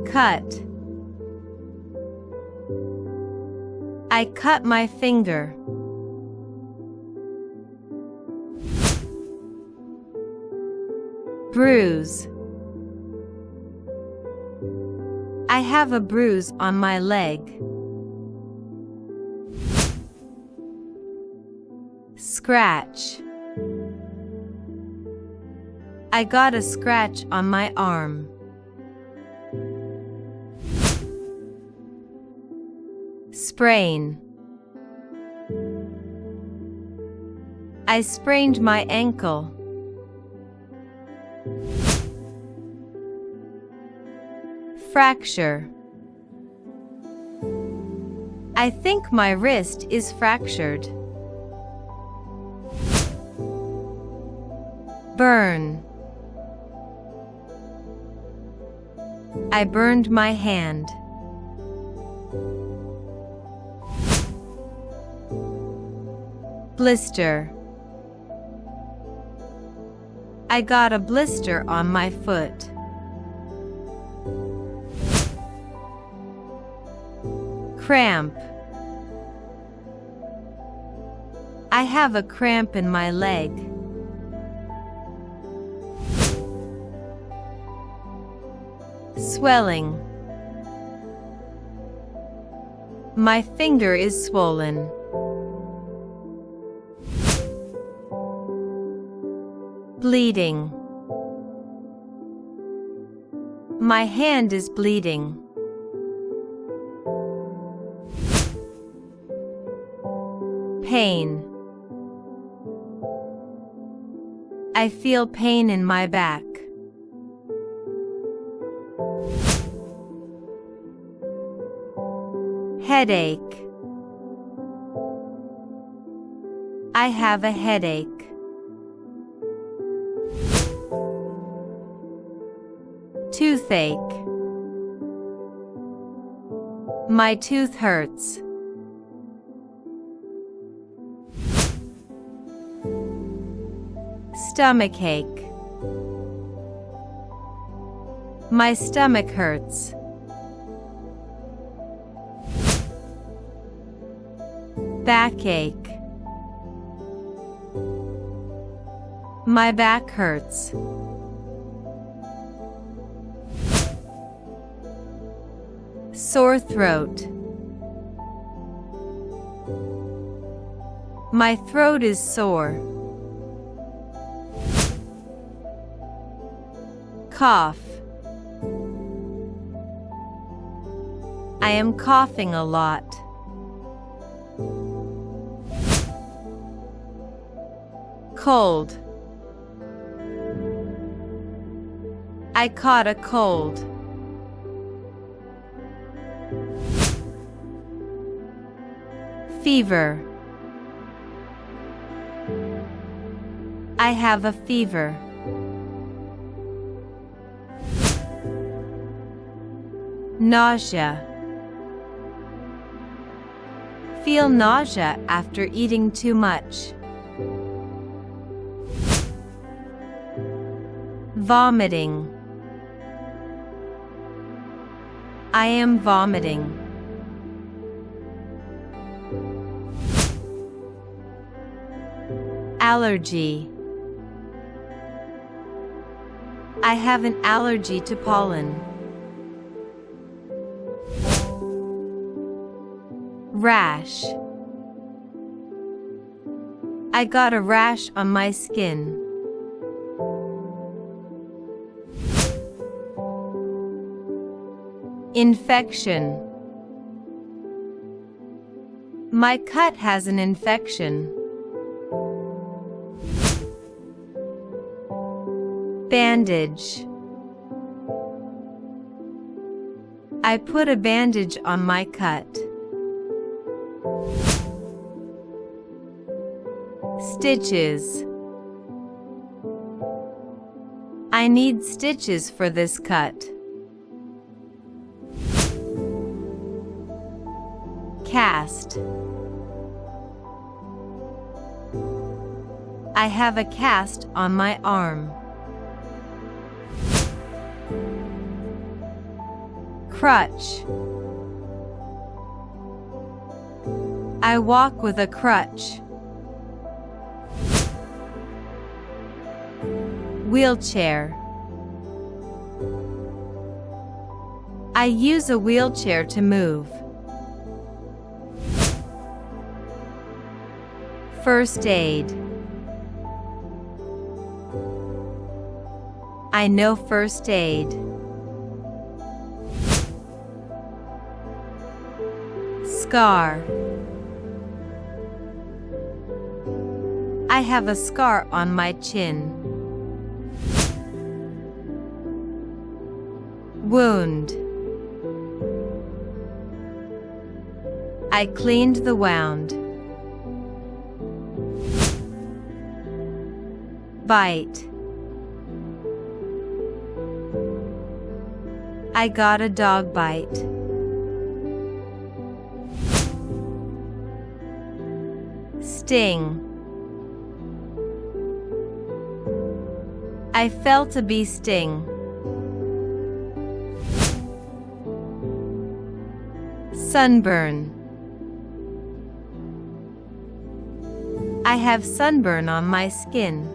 Cut. I cut my finger. Bruise. I have a bruise on my leg. Scratch. I got a scratch on my arm. Sprain. I sprained my ankle. Fracture. I think my wrist is fractured. Burn. I burned my hand. Blister. I got a blister on my foot. Cramp. I have a cramp in my leg. Swelling. My finger is swollen. Bleeding. My hand is bleeding. Pain. I feel pain in my back. Headache. I have a headache. Toothache. My tooth hurts. Stomachache. My stomach hurts. Backache. My back hurts. Sore throat. My throat is sore. Cough. I am coughing a lot. Cold. I caught a cold. Fever. I have a fever. Nausea. Feel nausea after eating too much. Vomiting. I am vomiting. Allergy. I have an allergy to pollen. Rash. I got a rash on my skin. Infection. My cut has an infection. Bandage. I put a bandage on my cut. Stitches. I need stitches for this cut. Cast. I have a cast on my arm. Crutch. I walk with a crutch. Wheelchair. I use a wheelchair to move. First aid. I know first aid. Scar. I have a scar on my chin. Wound. I cleaned the wound. Bite. I got a dog bite. Sting. I felt a bee sting. Sunburn. I have sunburn on my skin.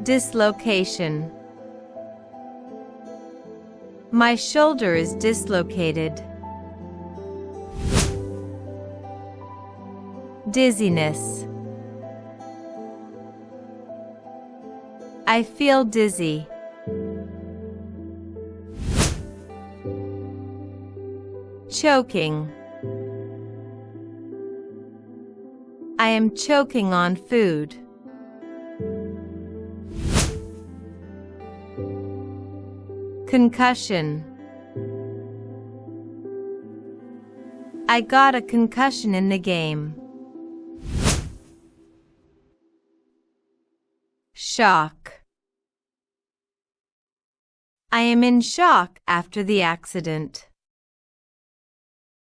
Dislocation. My shoulder is dislocated. Dizziness. I feel dizzy. Choking. I am choking on food. Concussion. I got a concussion in the game. Shock. I am in shock after the accident.